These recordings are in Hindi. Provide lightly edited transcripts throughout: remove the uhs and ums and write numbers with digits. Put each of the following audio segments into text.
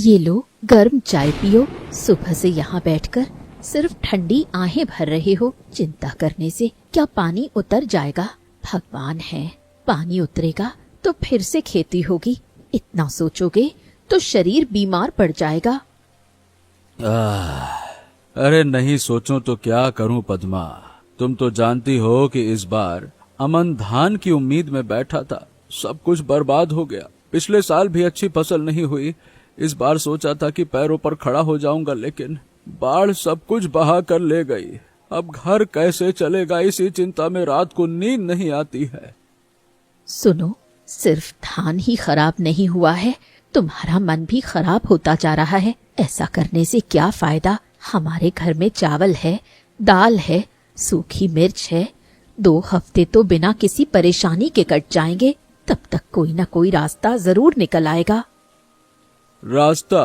ये लो गर्म चाय पियो। सुबह से यहाँ बैठकर सिर्फ ठंडी आहें भर रहे हो। चिंता करने से क्या पानी उतर जाएगा? भगवान है, पानी उतरेगा तो फिर से खेती होगी। इतना सोचोगे तो शरीर बीमार पड़ जाएगा। अरे नहीं सोचूं तो क्या करूं पद्मा। तुम तो जानती हो कि इस बार अमन धान की उम्मीद में बैठा था, सब कुछ बर्बाद हो गया। पिछले साल भी अच्छी फसल नहीं हुई। इस बार सोचा था कि पैरों पर खड़ा हो जाऊंगा, लेकिन बाढ़ सब कुछ बहा कर ले गई। अब घर कैसे चलेगा, इसी चिंता में रात को नींद नहीं आती है। सुनो, सिर्फ धान ही खराब नहीं हुआ है, तुम्हारा मन भी खराब होता जा रहा है। ऐसा करने से क्या फायदा? हमारे घर में चावल है, दाल है, सूखी मिर्च है। 2 हफ्ते तो बिना किसी परेशानी के कट जाएंगे। तब तक कोई ना कोई रास्ता जरूर निकल आएगा। रास्ता?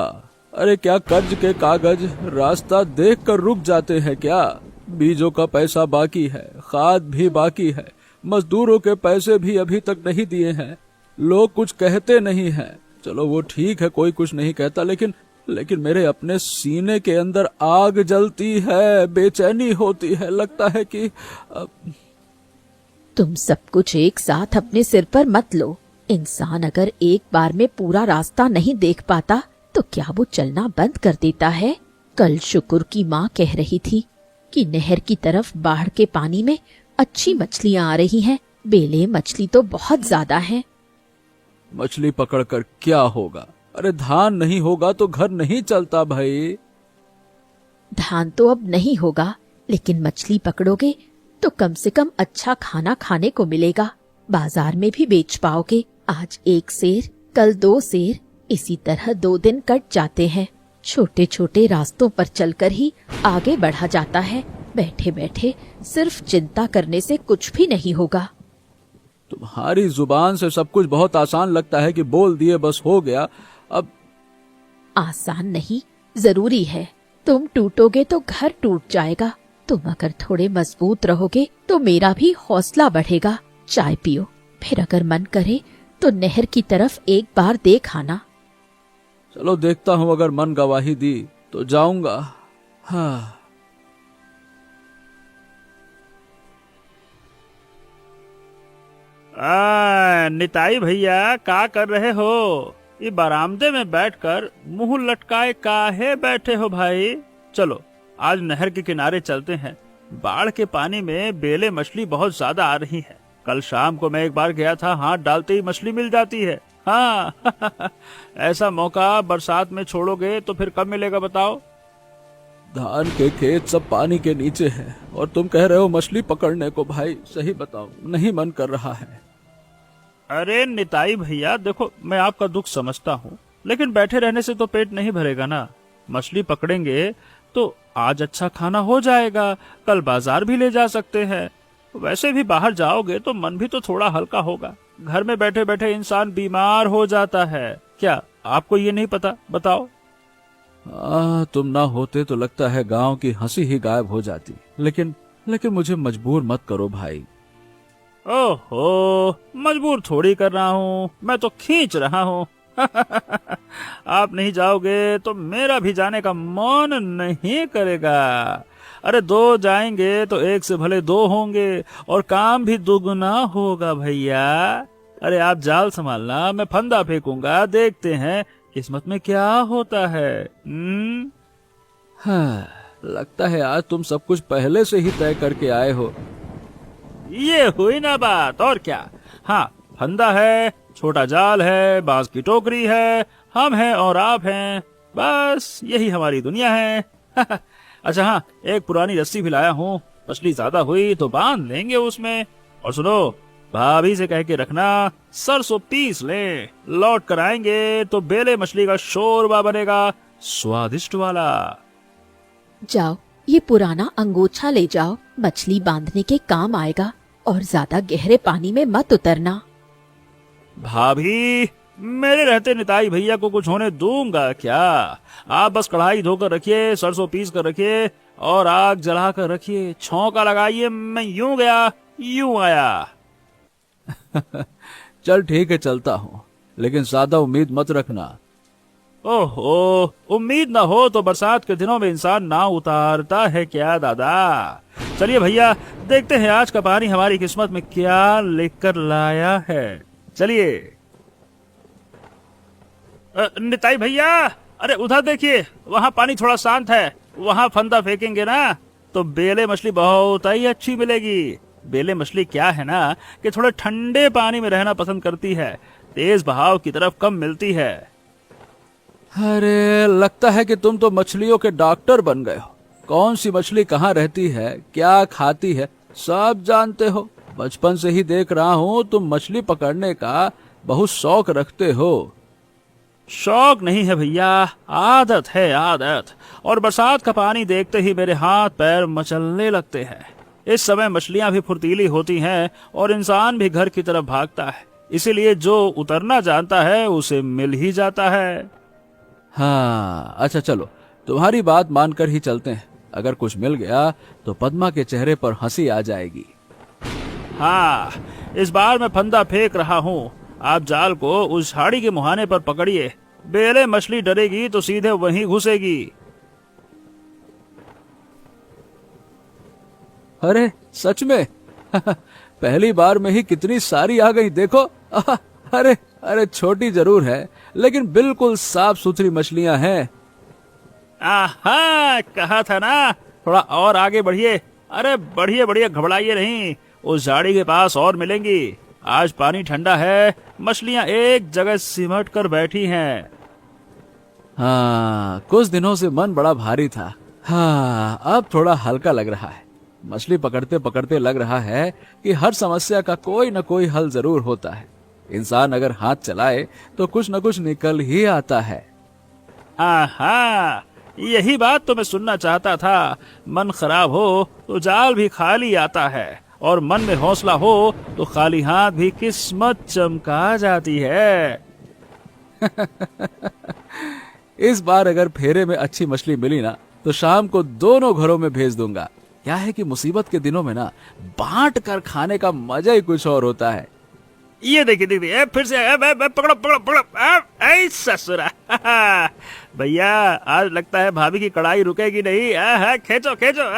अरे क्या कर्ज के कागज रास्ता देख कर रुक जाते हैं क्या? बीजों का पैसा बाकी है, खाद भी बाकी है, मजदूरों के पैसे भी अभी तक नहीं दिए हैं। लोग कुछ कहते नहीं हैं। चलो वो ठीक है, कोई कुछ नहीं कहता, लेकिन मेरे अपने सीने के अंदर आग जलती है, बेचैनी होती है। लगता है कि तुम सब कुछ एक साथ अपने सिर पर मत लो। इंसान अगर एक बार में पूरा रास्ता नहीं देख पाता तो क्या वो चलना बंद कर देता है? कल शुक्र की माँ कह रही थी कि नहर की तरफ बाढ़ के पानी में अच्छी मछलियाँ आ रही हैं। बेले मछली तो बहुत ज्यादा हैं। मछली पकड़कर क्या होगा? अरे धान नहीं होगा तो घर नहीं चलता भाई। धान तो अब नहीं होगा, लेकिन मछली पकड़ोगे तो कम से कम अच्छा खाना खाने को मिलेगा। बाजार में भी बेच पाओगे। आज 1 सेर, कल 2 सेर, इसी तरह 2 दिन कट जाते हैं। छोटे छोटे रास्तों पर चलकर ही आगे बढ़ा जाता है। बैठे बैठे सिर्फ चिंता करने से कुछ भी नहीं होगा। तुम्हारी जुबान से सब कुछ बहुत आसान लगता है कि बोल दिए बस हो गया। अब आसान नहीं, जरूरी है। तुम टूटोगे तो घर टूट जाएगा। तुम अगर थोड़े मजबूत रहोगे तो मेरा भी हौसला बढ़ेगा। चाय पियो, फिर अगर मन करे तो नहर की तरफ एक बार देख आना। चलो देखता हूँ, अगर मन गवाही दी तो जाऊंगा। हाँ। निताई भैया, क्या कर रहे हो? ये बरामदे में बैठकर मुंह लटकाए काहे बैठे हो भाई? चलो आज नहर के किनारे चलते हैं। बाढ़ के पानी में बेले मछली बहुत ज्यादा आ रही है। कल शाम को मैं एक बार गया था, हाथ डालते ही मछली मिल जाती है। हाँ ऐसा मौका बरसात में छोड़ोगे तो फिर कब मिलेगा बताओ? धान के खेत सब पानी के नीचे हैं और तुम कह रहे हो मछली पकड़ने को। भाई सही बताओ, नहीं मन कर रहा है। अरे निताई भैया देखो, मैं आपका दुख समझता हूँ, लेकिन बैठे रहने से तो पेट नहीं भरेगा ना। मछली पकड़ेंगे तो आज अच्छा खाना हो जाएगा, कल बाजार भी ले जा सकते हैं। वैसे भी बाहर जाओगे तो मन भी तो थोड़ा हल्का होगा। घर में बैठे बैठे इंसान बीमार हो जाता है। क्या आपको ये नहीं पता? बताओ। तुम ना होते तो लगता है गांव की हंसी ही गायब हो जाती। लेकिन मुझे मजबूर मत करो भाई। ओहो, मजबूर थोड़ी कर रहा हूँ, मैं तो खींच रहा हूँ। आप नहीं जाओगे तो मेरा भी जाने का मन नहीं करेगा। अरे 2 जाएंगे तो 1 से भले 2 होंगे और काम भी दुगना होगा भैया। अरे आप जाल संभालना, मैं फंदा फेंकूंगा, देखते हैं किस्मत में क्या होता है। हाँ, लगता है आज तुम सब कुछ पहले से ही तय करके आए हो। ये हुई ना बात, और क्या। हाँ, फंदा है, छोटा जाल है, बांस की टोकरी है, हम हैं और आप हैं, बस यही हमारी दुनिया है। अच्छा हाँ, एक पुरानी रस्सी भी लाया हूँ, मछली ज्यादा हुई तो बांध लेंगे उसमें। और सुनो, भाभी से कह के रखना सरसों पीस ले, लौट कर आएंगे तो बेले मछली का शोरबा बनेगा, स्वादिष्ट वाला। जाओ, ये पुराना अंगोछा ले जाओ, मछली बांधने के काम आएगा। और ज्यादा गहरे पानी में मत उतरना। भाभी, मेरे रहते निताई भैया को कुछ होने दूंगा क्या? आप बस कढ़ाई धोकर रखिए, सरसों पीस कर रखिए और आग जला कर रखिए, छौंका लगाइए, मैं यूं गया यूं आया। चल ठीक है, चलता हूँ, लेकिन ज्यादा उम्मीद मत रखना। ओहो, उम्मीद ना हो तो बरसात के दिनों में इंसान ना उतारता है क्या दादा। चलिए भैया, देखते हैं आज का पानी हमारी किस्मत में क्या लेकर लाया है। चलिए। निताई भैया, अरे उधर देखिए, वहाँ पानी थोड़ा शांत है, वहाँ फंदा फेंकेंगे ना तो बेले मछली बहुत ही अच्छी मिलेगी। बेले मछली क्या है ना कि थोड़े ठंडे पानी में रहना पसंद करती है, तेज बहाव की तरफ कम मिलती है। अरे लगता है कि तुम तो मछलियों के डॉक्टर बन गए हो। कौन सी मछली कहाँ रहती है, क्या खाती है, सब जानते हो। बचपन से ही देख रहा हूँ तुम मछली पकड़ने का बहुत शौक रखते हो। शौक नहीं है भैया, आदत है आदत। और बरसात का पानी देखते ही मेरे हाथ पैर मचलने लगते हैं। इस समय मछलियां भी फुर्तीली होती हैं और इंसान भी घर की तरफ भागता है, इसीलिए जो उतरना जानता है उसे मिल ही जाता है। हाँ अच्छा चलो, तुम्हारी बात मानकर ही चलते हैं। अगर कुछ मिल गया तो पद्मा के चेहरे पर हंसी आ जाएगी। हाँ, इस बार मैं फंदा फेंक रहा हूँ। आप जाल को उस झाड़ी के मुहाने पर पकड़िए। बेले मछली डरेगी तो सीधे वहीं घुसेगी। अरे सच में पहली बार में ही कितनी सारी आ गई, देखो। अरे अरे छोटी जरूर है लेकिन बिल्कुल साफ सुथरी मछलियां हैं। आहा, कहा था ना, थोड़ा और आगे बढ़िए। अरे बढ़िए बढ़िए, घबराइए नहीं, उस झाड़ी के पास और मिलेंगी। आज पानी ठंडा है, मछलियां एक जगह सिमट कर बैठी हैं। हाँ, कुछ दिनों से मन बड़ा भारी था। हाँ, अब थोड़ा हल्का लग रहा है। मछली पकड़ते पकड़ते लग रहा है कि हर समस्या का कोई न कोई हल जरूर होता है। इंसान अगर हाथ चलाए तो कुछ न कुछ निकल ही आता है। आहा, यही बात तो मैं सुनना चाहता था। मन खराब हो तो जाल भी खाली आता है, और मन में हौसला हो तो खाली हाथ भी किस्मत चमका जाती है। इस बार अगर फेरे में अच्छी मछली मिली ना तो शाम को दोनों घरों में भेज दूंगा। क्या है कि मुसीबत के दिनों में ना बांट कर खाने का मजा ही कुछ और होता है। ये देखिए देखिए, फिर से पकड़ो पकड़ो पकड़ो, ससुरा। भैया, आज लगता है भाभी की कड़ाई रुकेगी नहीं। खींचो खींचो।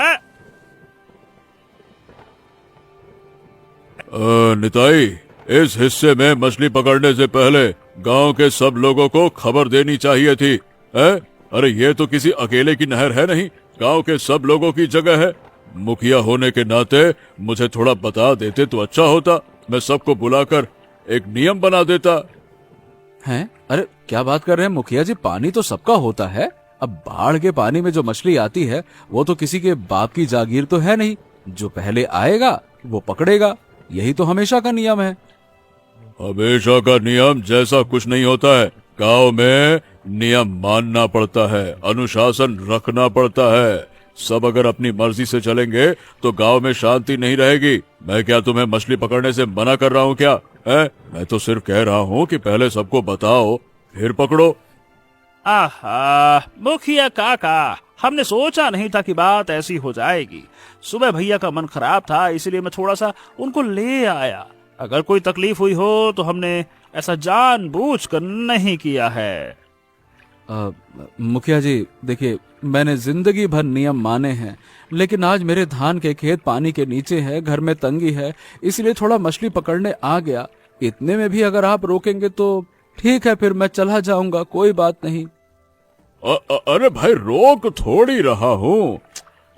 निताई, इस हिस्से में मछली पकड़ने से पहले गांव के सब लोगों को खबर देनी चाहिए थी। अरे ये तो किसी अकेले की नहर है नहीं, गांव के सब लोगों की जगह है। मुखिया होने के नाते मुझे थोड़ा बता देते तो अच्छा होता। मैं सबको बुलाकर एक नियम बना देता। हैं? अरे क्या बात कर रहे हैं मुखिया जी, पानी तो सबका होता है। अब बाढ़ के पानी में जो मछली आती है वो तो किसी के बाप की जागीर तो है नहीं। जो पहले आएगा वो पकड़ेगा, यही तो हमेशा का नियम है। हमेशा का नियम जैसा कुछ नहीं होता है। गांव में नियम मानना पड़ता है, अनुशासन रखना पड़ता है। सब अगर अपनी मर्जी से चलेंगे तो गांव में शांति नहीं रहेगी। मैं क्या तुम्हें मछली पकड़ने से मना कर रहा हूँ क्या? मैं तो सिर्फ कह रहा हूँ कि पहले सबको बताओ फिर पकड़ो। आहा, मुखिया काका, हमने सोचा नहीं था कि बात ऐसी हो जाएगी। सुबह भैया का मन खराब था, इसलिए मैं थोड़ा सा उनको ले आया। अगर कोई तकलीफ हुई हो तो हमने ऐसा जानबूझकर नहीं किया है। मुखिया जी देखिए, मैंने जिंदगी भर नियम माने हैं, लेकिन आज मेरे धान के खेत पानी के नीचे है, घर में तंगी है, इसलिए थोड़ा मछली पकड़ने आ गया। इतने में भी अगर आप रोकेंगे तो ठीक है, फिर मैं चला जाऊंगा, कोई बात नहीं। अरे भाई, रोक थोड़ी रहा हूँ।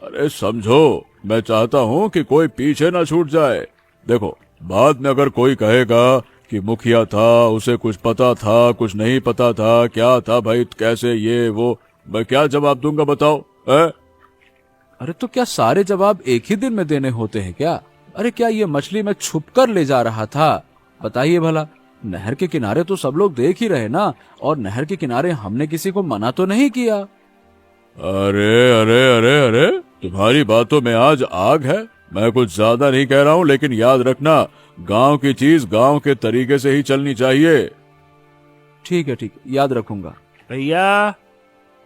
अरे समझो, मैं चाहता हूँ कि कोई पीछे ना छूट जाए। देखो, बाद में अगर कोई कहेगा कि मुखिया था, उसे कुछ पता था, कुछ नहीं पता था, क्या था भाई, कैसे ये वो, मैं क्या जवाब दूंगा बताओ? अरे तो क्या सारे जवाब एक ही दिन में देने होते हैं क्या? अरे क्या ये मछली मैं छुपकर ले जा रहा था? बताइए भला। नहर के किनारे तो सब लोग देख ही रहे ना, और नहर के किनारे हमने किसी को मना तो नहीं किया। अरे अरे अरे अरे, तुम्हारी बातों में आज आग है। मैं कुछ ज्यादा नहीं कह रहा हूँ, लेकिन याद रखना, गांव की चीज गांव के तरीके से ही चलनी चाहिए। ठीक है, याद रखूंगा। भैया,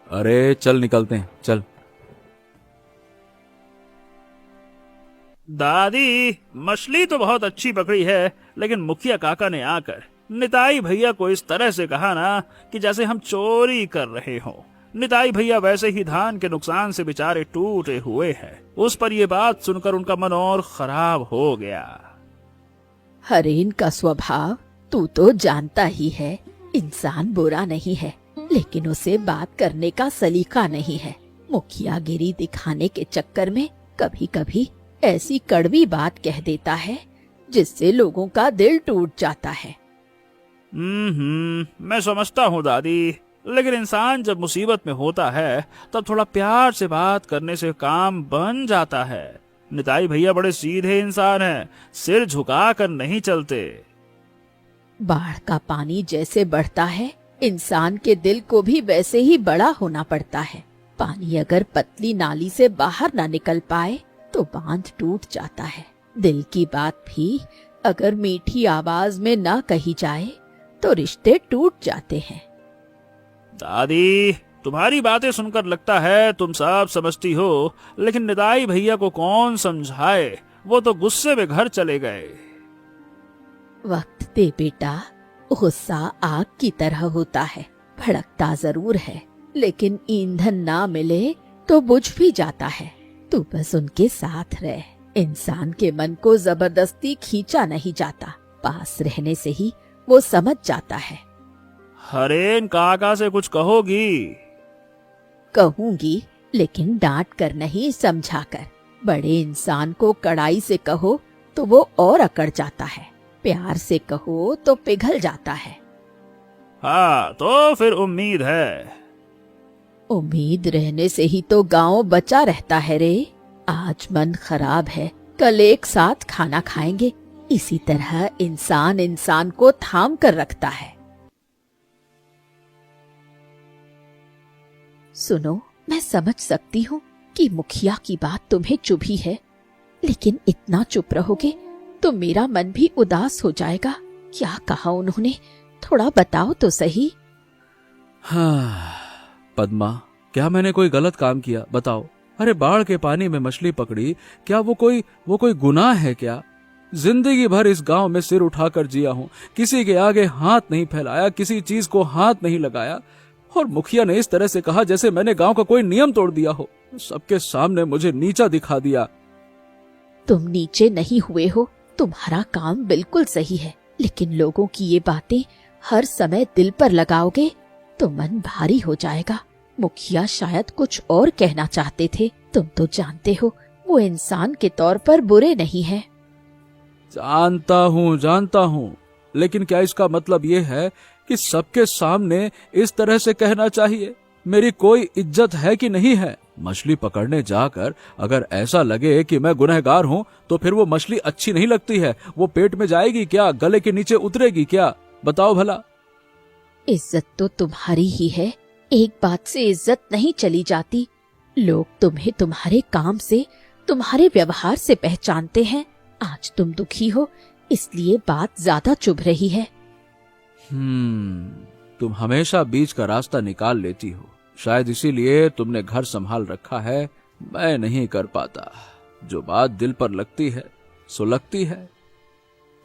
अरे चल निकलते हैं, चल। दादी, मछली तो बहुत अच्छी पकड़ी है, लेकिन मुखिया काका ने आकर निताई भैया को इस तरह से कहा ना कि जैसे हम चोरी कर रहे हों। निताई भैया वैसे ही धान के नुकसान से बेचारे टूटे हुए हैं। उस पर यह बात सुनकर उनका मन और खराब हो गया। हरेन का स्वभाव तू तो जानता ही है। इंसान बुरा नहीं है, लेकिन उसे बात करने का सलीका नहीं है। मुखियागिरी दिखाने के चक्कर में कभी कभी ऐसी कड़वी बात कह देता है जिससे लोगों का दिल टूट जाता है। मैं समझता हूँ दादी, लेकिन इंसान जब मुसीबत में होता है तब थोड़ा प्यार से बात करने से काम बन जाता है। निताई भैया बड़े सीधे इंसान हैं, सिर झुका कर नहीं चलते। बाढ़ का पानी जैसे बढ़ता है, इंसान के दिल को भी वैसे ही बड़ा होना पड़ता है। पानी अगर पतली नाली से बाहर ना निकल पाए तो बांध टूट जाता है। दिल की बात भी अगर मीठी आवाज में ना कही जाए तो रिश्ते टूट जाते हैं। दादी, तुम्हारी बातें सुनकर लगता है तुम सब समझती हो, लेकिन निताई भैया को कौन समझाए, वो तो गुस्से में घर चले गए। वक्त दे बेटा, गुस्सा आग की तरह होता है, भड़कता जरूर है, लेकिन ईंधन ना मिले तो बुझ भी जाता है। तू बस उनके साथ रह। इंसान के मन को जबरदस्ती खींचा नहीं जाता, पास रहने से ही वो समझ जाता है। हरेन काका से कुछ कहोगी? कहूंगी, लेकिन डांट कर नहीं, समझा कर। बड़े इंसान को कड़ाई से कहो तो वो और अकड़ जाता है, प्यार से कहो तो पिघल जाता है। हाँ, तो फिर उम्मीद है। उम्मीद रहने से ही तो गांव बचा रहता है रे। आज मन खराब है, कल एक साथ खाना खाएंगे। इसी तरह इंसान इंसान को थाम कर रखता है। सुनो, मैं समझ सकती हूँ कि मुखिया की बात तुम्हें चुभी है, लेकिन इतना चुप रहोगे तो मेरा मन भी उदास हो जाएगा। क्या कहा उन्होंने, थोड़ा बताओ तो सही। हाँ पद्मा, क्या मैंने कोई गलत काम किया बताओ? अरे बाढ़ के पानी में मछली पकड़ी, क्या वो कोई गुनाह है क्या? जिंदगी भर इस गांव में सिर उठाकर जिया हूँ, किसी के आगे हाथ नहीं फैलाया, किसी चीज को हाथ नहीं लगाया, और मुखिया ने इस तरह से कहा जैसे मैंने गांव का कोई नियम तोड़ दिया हो। सबके सामने मुझे नीचा दिखा दिया। तुम नीचे नहीं हुए हो, तुम्हारा काम बिल्कुल सही है, लेकिन लोगों की ये बातें हर समय दिल पर लगाओगे तो मन भारी हो जाएगा। मुखिया शायद कुछ और कहना चाहते थे, तुम तो जानते हो वो इंसान के तौर पर बुरे नहीं हैं। जानता हूँ, लेकिन क्या इसका मतलब ये है कि सबके सामने इस तरह से कहना चाहिए? मेरी कोई इज्जत है कि नहीं है? मछली पकड़ने जाकर अगर ऐसा लगे कि मैं गुनहगार हूँ तो फिर वो मछली अच्छी नहीं लगती है। वो पेट में जाएगी क्या, गले के नीचे उतरेगी क्या? बताओ भला। इज्जत तो तुम्हारी ही है, एक बात से इज्जत नहीं चली जाती। लोग तुम्हें तुम्हारे काम से, तुम्हारे व्यवहार से पहचानते हैं। आज तुम दुखी हो, इसलिए बात ज्यादा चुभ रही है। तुम हमेशा बीच का रास्ता निकाल लेती हो, शायद इसीलिए तुमने घर संभाल रखा है। मैं नहीं कर पाता। जो बात दिल पर लगती है सो लगती है।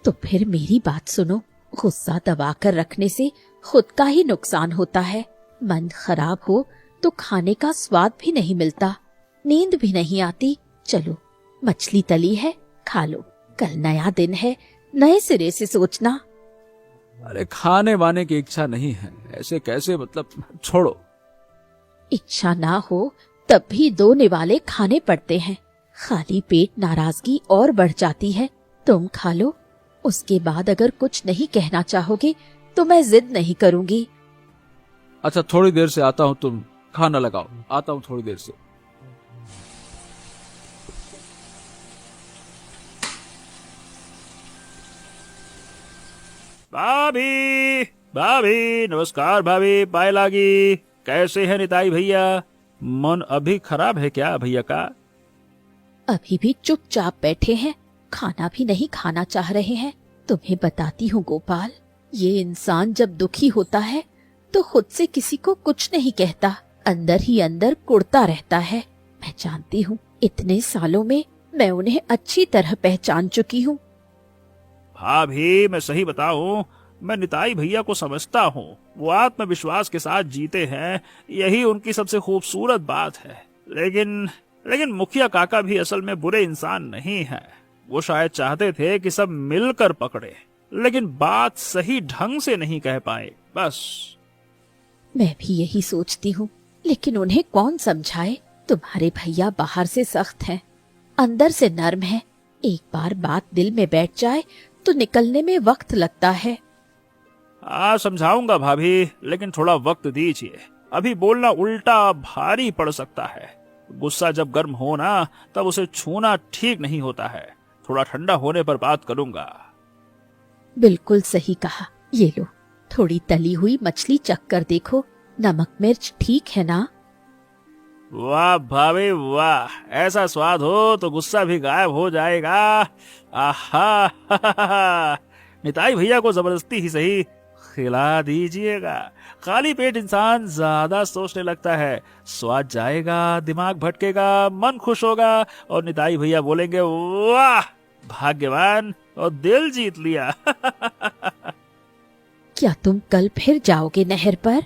तो फिर मेरी बात सुनो, गुस्सा दबाकर रखने से खुद का ही नुकसान होता है। मन खराब हो तो खाने का स्वाद भी नहीं मिलता, नींद भी नहीं आती। चलो, मछली तली है, खा लो। कल नया दिन है, नए सिरे से सोचना। अरे खाने वाने की इच्छा नहीं है, ऐसे कैसे? मतलब छोड़ो। इच्छा ना हो तब भी दो निवाले खाने पड़ते हैं। खाली पेट नाराजगी और बढ़ जाती है। तुम खा लो, उसके बाद अगर कुछ नहीं कहना चाहोगे तो मैं जिद नहीं करूंगी। अच्छा, थोड़ी देर से आता हूँ, तुम खाना लगाओ। आता हूँ थोड़ी देर से। भाभी, भाभी, नमस्कार भाभी, पाए लागी। कैसे है निताई भैया? मन अभी खराब है क्या भैया का? अभी भी चुपचाप बैठे हैं, खाना भी नहीं खाना चाह रहे हैं। तुम्हें बताती हूँ गोपाल, ये इंसान जब दुखी होता है तो खुद से किसी को कुछ नहीं कहता, अंदर ही अंदर कुढ़ता रहता है। मैं जानती हूँ, इतने सालों में मैं उन्हें अच्छी तरह पहचान चुकी हूँ। भाभी, मैं सही बताऊं, मैं निताई भैया को समझता हूँ। वो आत्मविश्वास के साथ जीते हैं, यही उनकी सबसे खूबसूरत बात है। लेकिन मुखिया काका भी असल में बुरे इंसान नहीं है। वो शायद चाहते थे कि सब मिलकर पकड़े, लेकिन बात सही ढंग से नहीं कह पाए, बस। मैं भी यही सोचती हूँ, लेकिन उन्हें कौन समझाए। तुम्हारे भैया बाहर से सख्त हैं, अंदर से नर्म है। एक बार बात दिल में बैठ जाए तो निकलने में वक्त लगता है। समझाऊंगा भाभी, लेकिन थोड़ा वक्त दीजिए। अभी बोलना उल्टा भारी पड़ सकता है। गुस्सा जब गर्म हो ना, तब उसे छूना ठीक नहीं होता है। थोड़ा ठंडा होने पर बात करूंगा। बिल्कुल सही कहा। ये लो, थोड़ी तली हुई मछली चख कर देखो, नमक मिर्च ठीक है ना? वाह भाभी वाह, ऐसा स्वाद हो तो गुस्सा भी गायब हो जाएगा। आहा निताई भैया को जबरदस्ती ही सही खिला दीजिएगा। खाली पेट इंसान ज्यादा सोचने लगता है। स्वाद जाएगा, दिमाग भटकेगा, मन खुश होगा और निताई भैया बोलेंगे वाह भाग्यवान, और दिल जीत लिया। क्या तुम कल फिर जाओगे नहर पर?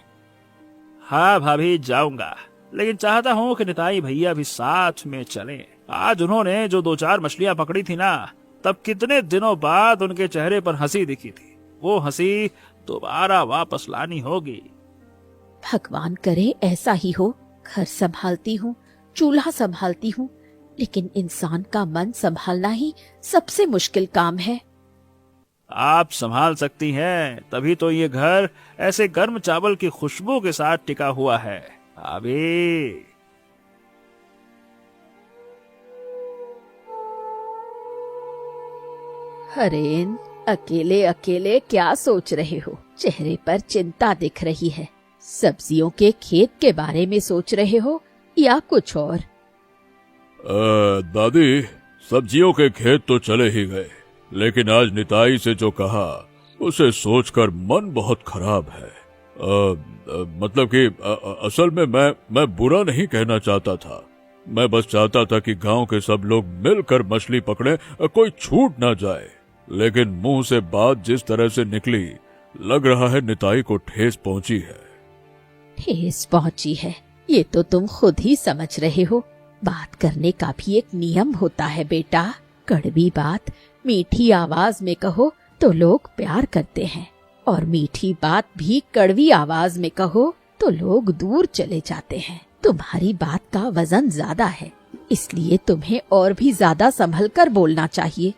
हाँ भाभी जाऊंगा, लेकिन चाहता हूँ कि निताई भैया भी साथ में चलें। आज उन्होंने जो 2-4 मछलियाँ पकड़ी थी ना, तब कितने दिनों बाद उनके चेहरे पर हंसी दिखी थी। वो हंसी दोबारा वापस लानी होगी। भगवान करे ऐसा ही हो। घर संभालती हूँ, चूल्हा संभालती हूँ, लेकिन इंसान का मन संभालना ही सबसे मुश्किल काम है। आप संभाल सकती हैं, तभी तो ये घर ऐसे गर्म चावल की खुशबू के साथ टिका हुआ है। अभी हरेन, अकेले अकेले क्या सोच रहे हो? चेहरे पर चिंता दिख रही है। सब्जियों के खेत के बारे में सोच रहे हो या कुछ और? दादी, सब्जियों के खेत तो चले ही गए, लेकिन आज निताई से जो कहा उसे सोचकर मन बहुत खराब है। मतलब कि असल में मैं बुरा नहीं कहना चाहता था। मैं बस चाहता था कि गांव के सब लोग मिलकर मछली पकड़े, कोई छूट ना जाए। लेकिन मुंह से बात जिस तरह से निकली, लग रहा है निताई को ठेस पहुंची है। ठेस पहुंची है, ये तो तुम खुद ही समझ रहे हो। बात करने का भी एक नियम होता है बेटा। कड़वी बात मीठी आवाज में कहो तो लोग प्यार करते हैं, और मीठी बात भी कड़वी आवाज में कहो तो लोग दूर चले जाते हैं। तुम्हारी बात का वजन ज्यादा है, इसलिए तुम्हें और भी ज्यादा संभल कर बोलना चाहिए।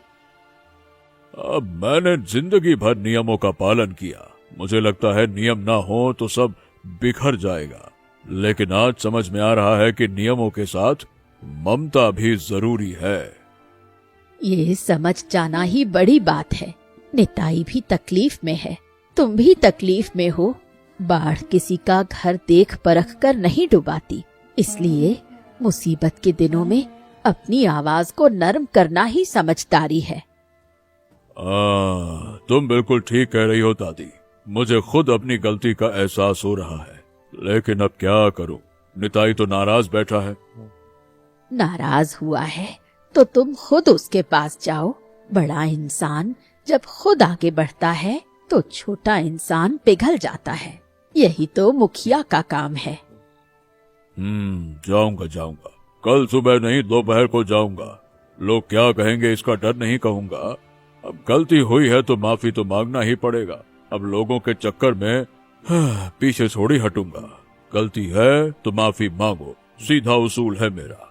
अब मैंने जिंदगी भर नियमों का पालन किया। मुझे लगता है नियम ना हो तो सब बिखर जाएगा। लेकिन आज समझ में आ रहा है कि नियमों के साथ ममता भी जरूरी है। ये समझ जाना ही बड़ी बात है। निताई भी तकलीफ में है, तुम भी तकलीफ में हो। बाढ़ किसी का घर देख परख कर नहीं डुबाती, इसलिए मुसीबत के दिनों में अपनी आवाज को नरम करना ही समझदारी है। तुम बिल्कुल ठीक कह रही हो दादी। मुझे खुद अपनी गलती का एहसास हो रहा है, लेकिन अब क्या करूं? निताई तो नाराज बैठा है। नाराज हुआ है तो तुम खुद उसके पास जाओ। बड़ा इंसान जब खुद आगे बढ़ता है तो छोटा इंसान पिघल जाता है। यही तो मुखिया का काम है। जाऊंगा। कल सुबह नहीं, दोपहर को जाऊंगा। लोग क्या कहेंगे इसका डर नहीं कहूंगा। अब गलती हुई है तो माफी तो मांगना ही पड़ेगा। अब लोगों के चक्कर में पीछे थोड़ी हटूंगा। गलती है तो माफी मांगो, सीधा उसूल है मेरा।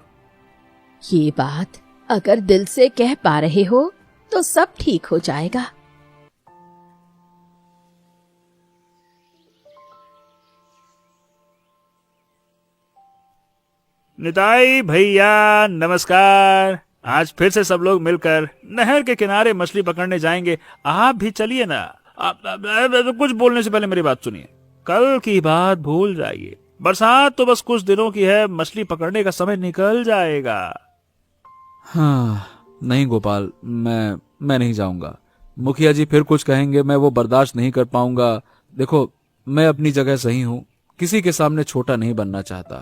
ये बात अगर दिल से कह पा रहे हो तो सब ठीक हो जाएगा। निताई भैया नमस्कार। आज फिर से सब लोग मिलकर नहर के किनारे मछली पकड़ने जाएंगे। आप भी चलिए ना। कुछ बोलने से पहले मेरी बात सुनिए। कल की बात भूल जाइए। बरसात तो बस कुछ दिनों की है, मछली पकड़ने का समय निकल जाएगा। हाँ नहीं गोपाल, मैं नहीं जाऊंगा। मुखिया जी फिर कुछ कहेंगे, मैं वो बर्दाश्त नहीं कर पाऊंगा। देखो, मैं अपनी जगह सही हूँ, किसी के सामने छोटा नहीं बनना चाहता।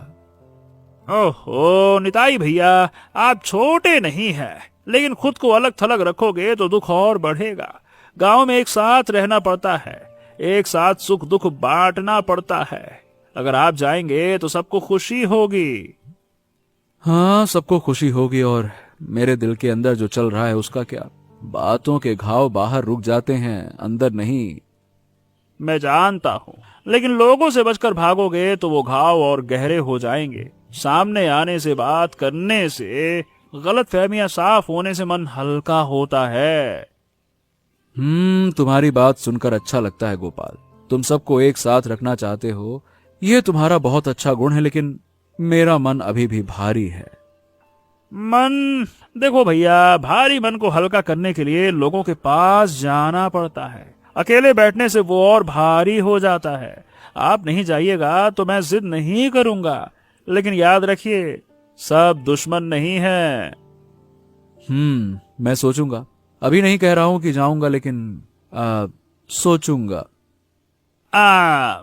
ओहो निताई भैया, आप छोटे नहीं हैं, लेकिन खुद को अलग थलग रखोगे तो दुख और बढ़ेगा। गांव में एक साथ रहना पड़ता है, एक साथ सुख दुख बांटना पड़ता है। अगर आप जाएंगे तो सबको खुशी होगी। हाँ, सबको खुशी होगी, और मेरे दिल के अंदर जो चल रहा है उसका क्या? बातों के घाव बाहर रुक जाते हैं, अंदर नहीं। मैं जानता हूं, लेकिन लोगों से बचकर भागोगे तो वो घाव और गहरे हो जाएंगे। सामने आने से, बात करने से, गलत फहमियां साफ होने से मन हल्का होता है। तुम्हारी बात सुनकर अच्छा लगता है गोपाल। तुम सबको एक साथ रखना चाहते हो, ये तुम्हारा बहुत अच्छा गुण है, लेकिन मेरा मन अभी भी भारी है। मन, देखो भैया, भारी मन को हल्का करने के लिए लोगों के पास जाना पड़ता है। अकेले बैठने से वो और भारी हो जाता है। आप नहीं जाइएगा तो मैं जिद नहीं करूंगा, लेकिन याद रखिए, सब दुश्मन नहीं है। मैं सोचूंगा। अभी नहीं कह रहा हूं कि जाऊंगा, लेकिन सोचूंगा।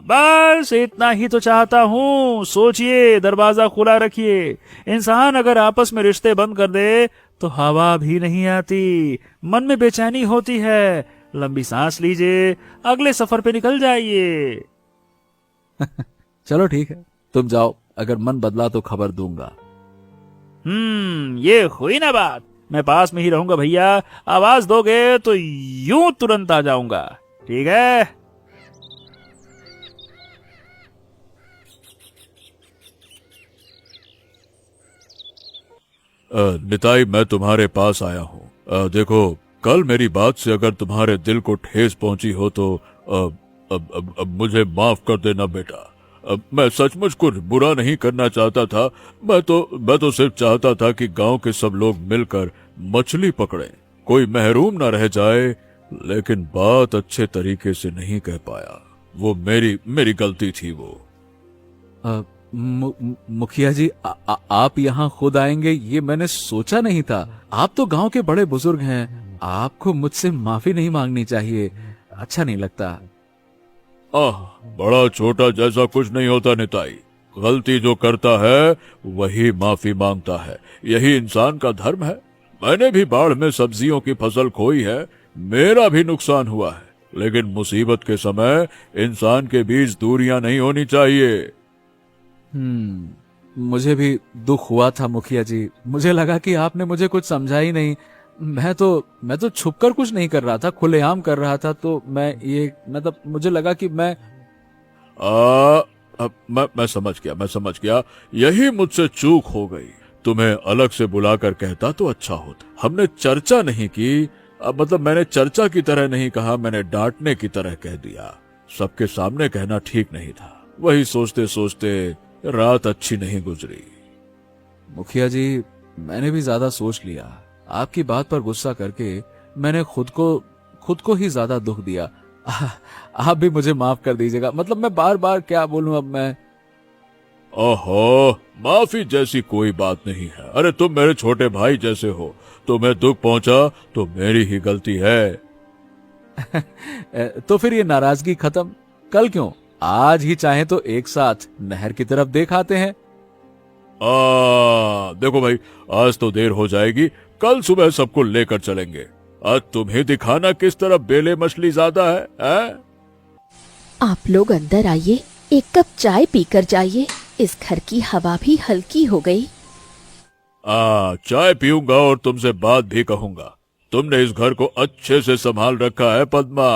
बस इतना ही तो चाहता हूँ। सोचिए, दरवाजा खुला रखिए। इंसान अगर आपस में रिश्ते बंद कर दे तो हवा भी नहीं आती, मन में बेचैनी होती है। लंबी सांस लीजिए, अगले सफर पे निकल जाइए। चलो ठीक है, तुम जाओ। अगर मन बदला तो खबर दूंगा। ये हुई ना बात। मैं पास में ही रहूंगा भैया। आवाज दोगे तो यूं तुरंत आ जाऊंगा। ठीक है? निताई, मैं तुम्हारे पास आया हूँ। देखो, कल मेरी बात से अगर तुम्हारे दिल को ठेस पहुंची हो तो अब मुझे माफ कर देना बेटा। मैं सचमुच कुछ बुरा नहीं करना चाहता था। मैं तो सिर्फ चाहता था कि गांव के सब लोग मिलकर मछली पकड़ें, कोई महरूम ना रह जाए। लेकिन बात अच्छे तरीके से नहीं कह पाया। वो मेरी गलती थी। वो मुखिया जी, आप यहाँ खुद आएंगे ये मैंने सोचा नहीं था। आप तो गांव के बड़े बुजुर्ग हैं, आपको मुझसे माफी नहीं मांगनी चाहिए। अच्छा नहीं लगता। बड़ा छोटा जैसा कुछ नहीं होता निताई। गलती जो करता है वही माफी मांगता है, यही इंसान का धर्म है। मैंने भी बाढ़ में सब्जियों की फसल खोई है, मेरा भी नुकसान हुआ है। लेकिन मुसीबत के समय इंसान के बीच दूरियां नहीं होनी चाहिए। मुझे भी दुख हुआ था मुखिया जी। मुझे लगा कि आपने मुझे कुछ समझा ही नहीं। मैं तो छुपकर कुछ नहीं कर रहा था, खुलेआम कर रहा था। तो मतलब मुझे लगा कि मैं समझ गया। यही मुझसे चूक हो गई। तुम्हें अलग से बुलाकर कहता तो अच्छा होता। हमने चर्चा नहीं की। मतलब मैंने चर्चा की तरह नहीं कहा, मैंने डांटने की तरह कह दिया। सबके सामने कहना ठीक नहीं था। वही सोचते सोचते रात अच्छी नहीं गुजरी। मुखिया जी, मैंने भी ज्यादा सोच लिया। आपकी बात पर गुस्सा करके मैंने खुद को ही ज्यादा दुख दिया। आप भी मुझे माफ कर दीजिएगा। मतलब मैं बार बार क्या बोलूं अब मैं। ओहो, माफी जैसी कोई बात नहीं है। अरे तुम मेरे छोटे भाई जैसे हो। तुम्हें दुख पहुंचा तो मेरी ही गलती है। तो फिर ये नाराजगी खत्म। कल क्यों, आज ही चाहे तो एक साथ नहर की तरफ देख आते हैं। देखो भाई, आज तो देर हो जाएगी। कल सुबह सबको लेकर चलेंगे। आज तुम्हें दिखाना किस तरह बेले मछली ज्यादा है? आप लोग अंदर आइए, एक कप चाय पीकर जाइए। इस घर की हवा भी हल्की हो गई। चाय पीऊंगा और तुमसे बात भी कहूंगा। तुमने इस घर को अच्छे से संभाल रखा है पद्मा।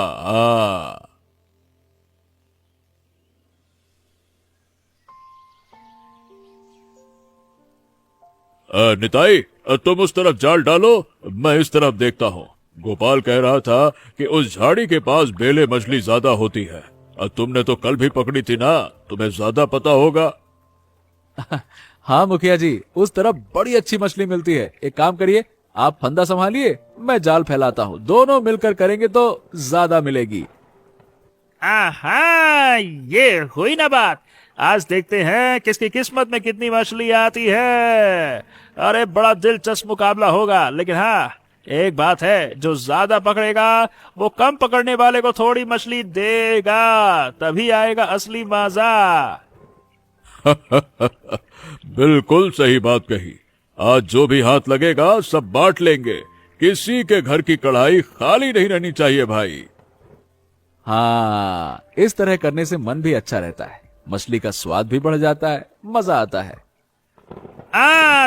निताई, तुम उस तरफ जाल डालो, मैं इस तरफ देखता हूँ। गोपाल कह रहा था कि उस झाड़ी के पास बेले मछली ज्यादा होती है। तुमने तो कल भी पकड़ी थी ना, तुम्हें ज्यादा पता होगा। हाँ मुखिया जी, उस तरफ बड़ी अच्छी मछली मिलती है। एक काम करिए, आप फंदा संभालिए, मैं जाल फैलाता हूँ। दोनों मिलकर करेंगे तो ज्यादा मिलेगी। ये हुई ना बात। आज देखते हैं किसकी किस्मत में कितनी मछली आती है। अरे बड़ा दिलचस्प मुकाबला होगा। लेकिन हाँ, एक बात है, जो ज्यादा पकड़ेगा वो कम पकड़ने वाले को थोड़ी मछली देगा, तभी आएगा असली मजा। बिल्कुल सही बात कही। आज जो भी हाथ लगेगा सब बांट लेंगे। किसी के घर की कढ़ाई खाली नहीं रहनी चाहिए भाई। हाँ, इस तरह करने से मन भी अच्छा रहता है, मछली का स्वाद भी बढ़ जाता है, मजा आता है।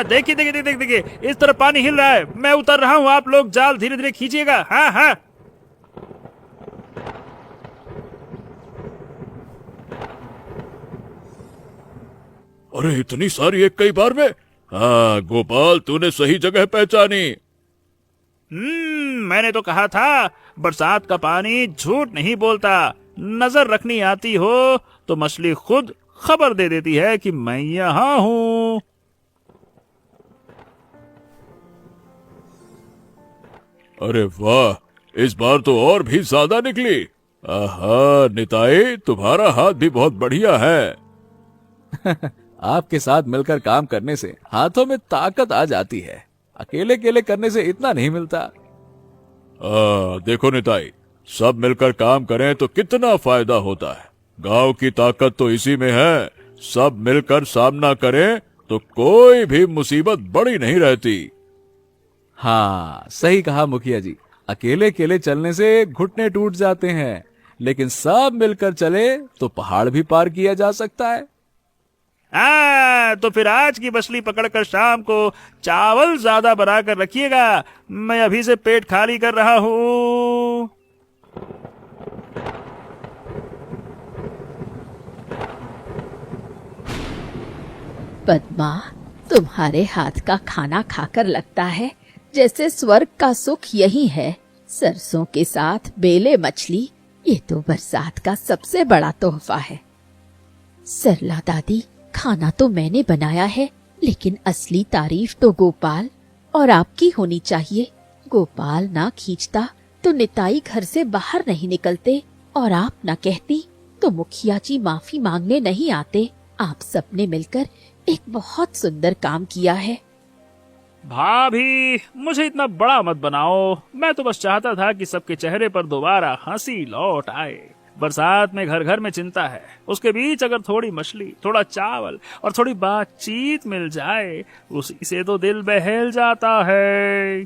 देखिए देखिए देखिए देखिए, इस तरफ पानी हिल रहा है, मैं उतर रहा हूँ, आप लोग जाल धीरे धीरे खींचिएगा। हाँ हाँ। अरे इतनी सारी एक कई बार में। हाँ गोपाल, तूने सही जगह पहचानी। मैंने तो कहा था, बरसात का पानी झूठ नहीं बोलता। नजर रखनी आती हो तो मछली खुद खबर दे देती है कि मैं यहाँ हूँ। अरे वाह, इस बार तो और भी ज्यादा निकली। आहा निताई, तुम्हारा हाथ भी बहुत बढ़िया है। आपके साथ मिलकर काम करने से हाथों में ताकत आ जाती है, अकेले अकेले करने से इतना नहीं मिलता। देखो निताई, सब मिलकर काम करें तो कितना फायदा होता है। गांव की ताकत तो इसी में है। सब मिलकर सामना करें तो कोई भी मुसीबत बड़ी नहीं रहती। हाँ, सही कहा मुखिया जी। अकेले अकेले चलने से घुटने टूट जाते हैं, लेकिन सब मिलकर चले तो पहाड़ भी पार किया जा सकता है। तो फिर आज की मछली पकड़कर शाम को चावल ज्यादा बनाकर रखिएगा। मैं अभी से पेट खाली कर रहा हूँ। पद्मा, तुम्हारे हाथ का खाना खाकर लगता है जैसे स्वर्ग का सुख यही है। सरसों के साथ बेले मछली, ये तो बरसात का सबसे बड़ा तोहफा है। सरला दादी, खाना तो मैंने बनाया है, लेकिन असली तारीफ तो गोपाल और आपकी होनी चाहिए। गोपाल ना खींचता तो निताई घर से बाहर नहीं निकलते, और आप ना कहती तो मुखिया जी माफी मांगने नहीं आते। आप सबने मिलकर एक बहुत सुंदर काम किया है। भाभी, मुझे इतना बड़ा मत बनाओ। मैं तो बस चाहता था कि सबके चेहरे पर दोबारा हंसी लौट आए। बरसात में घर घर में चिंता है, उसके बीच अगर थोड़ी मछली, थोड़ा चावल और थोड़ी बातचीत मिल जाए, उसी से तो दिल बहल जाता है।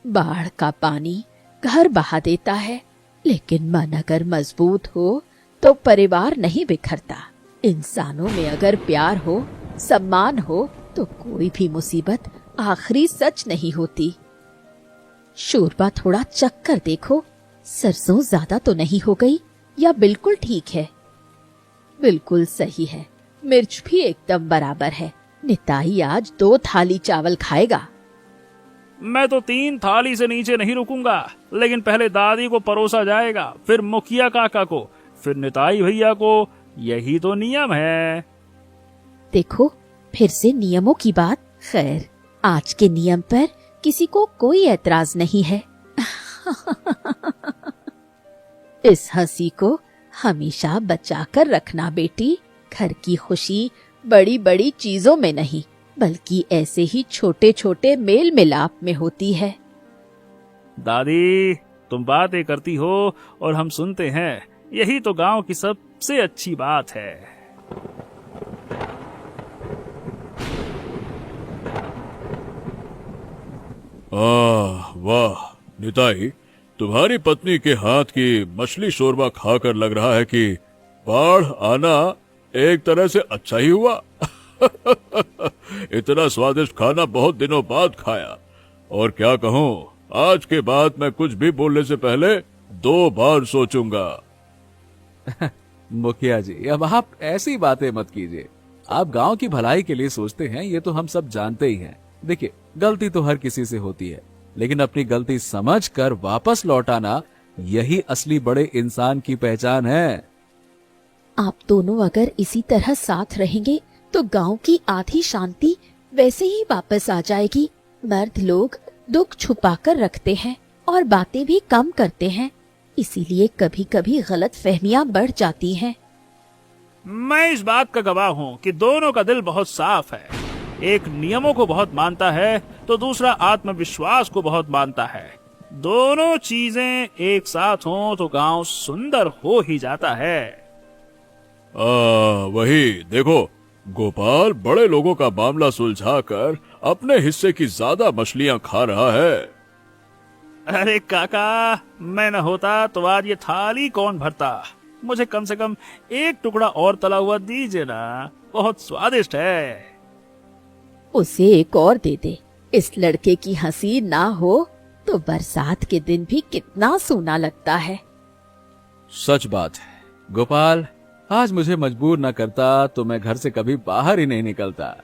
बाढ़ का पानी घर बहा देता है, लेकिन मन अगर मजबूत हो तो परिवार नहीं बिखरता। इंसानों में अगर प्यार हो, सम्मान हो, तो कोई भी मुसीबत आखिरी सच नहीं होती। शोरबा थोड़ा चख कर देखो, सरसों ज्यादा तो नहीं हो गई या बिल्कुल ठीक है? बिल्कुल सही है, मिर्च भी एकदम बराबर है। निताई आज 2 थाली चावल खाएगा। मैं तो 3 थाली से नीचे नहीं रुकूंगा, लेकिन पहले दादी को परोसा जाएगा, फिर मुखिया काका को, फिर निताई भैया को। यही तो नियम है। देखो, फिर से नियमों की बात। खैर, आज के नियम पर किसी को कोई एतराज नहीं है। इस हंसी को हमेशा बचा कर रखना बेटी। घर की खुशी बड़ी बड़ी चीजों में नहीं, बल्कि ऐसे ही छोटे छोटे मेल मिलाप में होती है। दादी, तुम बातें करती हो और हम सुनते हैं, यही तो गांव की सबसे अच्छी बात है। वाह निताई, तुम्हारी पत्नी के हाथ की मछली शोरबा खाकर लग रहा है कि बाढ़ आना एक तरह से अच्छा ही हुआ। इतना स्वादिष्ट खाना बहुत दिनों बाद खाया, और क्या कहूँ, आज के बाद मैं कुछ भी बोलने से पहले 2 बार सोचूंगा। मुखिया जी, अब आप ऐसी बातें मत कीजिए। आप गांव की भलाई के लिए सोचते हैं, ये तो हम सब जानते ही हैं। देखिए, गलती तो हर किसी से होती है, लेकिन अपनी गलती समझकर वापस लौटाना, यही असली बड़े इंसान की पहचान है। आप दोनों अगर इसी तरह साथ रहेंगे तो गांव की आधी शांति वैसे ही वापस आ जाएगी। मर्द लोग दुख छुपाकर रखते हैं और बातें भी कम करते हैं, इसीलिए कभी कभी गलत फहमियां बढ़ जाती हैं। मैं इस बात का गवाह हूँ कि दोनों का दिल बहुत साफ है। एक नियमों को बहुत मानता है तो दूसरा आत्मविश्वास को बहुत मानता है। दोनों चीजें एक साथ हों तो गांव सुंदर हो ही जाता है। वही देखो, गोपाल बड़े लोगों का मामला सुलझाकर अपने हिस्से की ज्यादा मछलियां खा रहा है। अरे काका, मैं न होता तो आज ये थाली कौन भरता। मुझे कम से कम एक टुकड़ा और तला हुआ दीजिए ना, बहुत स्वादिष्ट है। उसे एक और दे दे। इस लड़के की हंसी ना हो तो बरसात के दिन भी कितना सूना लगता है। सच बात है गोपाल, आज मुझे मजबूर न करता तो मैं घर से कभी बाहर ही नहीं निकलता।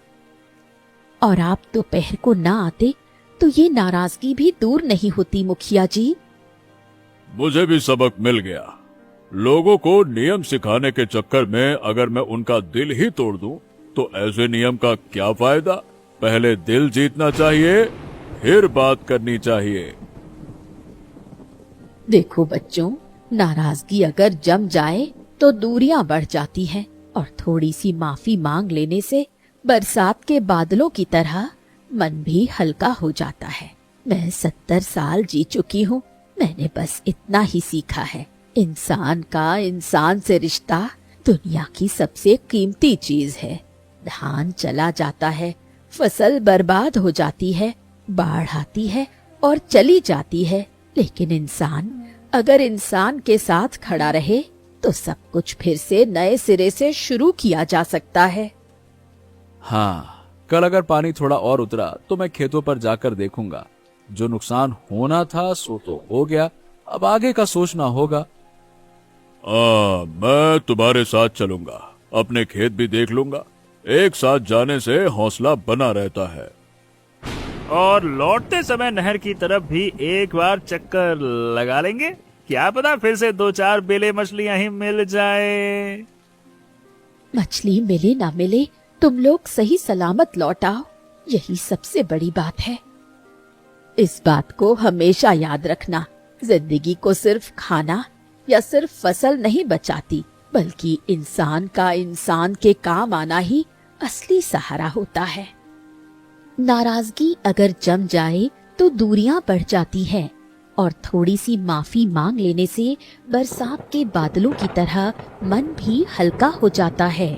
और आप दोपहर को ना आते तो ये नाराजगी भी दूर नहीं होती मुखिया जी। मुझे भी सबक मिल गया। लोगों को नियम सिखाने के चक्कर में अगर मैं उनका दिल ही तोड़ दूं, तो ऐसे नियम का क्या फायदा। पहले दिल जीतना चाहिए, फिर बात करनी चाहिए। देखो बच्चों, नाराजगी अगर जम जाए तो दूरियां बढ़ जाती हैं और थोड़ी सी माफी मांग लेने से बरसात के बादलों की तरह मन भी हल्का हो जाता है। मैं 70 साल जी चुकी हूँ, मैंने बस इतना ही सीखा है। इंसान का इंसान से रिश्ता दुनिया की सबसे कीमती चीज है। धान चला जाता है, फसल बर्बाद हो जाती है, बाढ़ आती है और चली जाती है, लेकिन इंसान अगर इंसान के साथ खड़ा रहे तो सब कुछ फिर से नए सिरे से शुरू किया जा सकता है। हाँ, कल अगर पानी थोड़ा और उतरा तो मैं खेतों पर जाकर देखूंगा। जो नुकसान होना था सो तो हो गया, अब आगे का सोचना होगा। मैं तुम्हारे साथ चलूंगा, अपने खेत भी देख लूंगा। एक साथ जाने से हौसला बना रहता है। और लौटते समय नहर की तरफ भी एक बार चक्कर लगा लेंगे, क्या पता फिर से 2-4 बेले मछलियां ही मिल जाए। मछली मिले ना मिले, तुम लोग सही सलामत लौट आओ, यही सबसे बड़ी बात है। इस बात को हमेशा याद रखना, जिंदगी को सिर्फ खाना या सिर्फ फसल नहीं बचाती, बल्कि इंसान का इंसान के काम आना ही असली सहारा होता है। नाराजगी अगर जम जाए तो दूरियां बढ़ जाती हैं और थोड़ी सी माफी मांग लेने से बरसात के बादलों की तरह मन भी हल्का हो जाता है।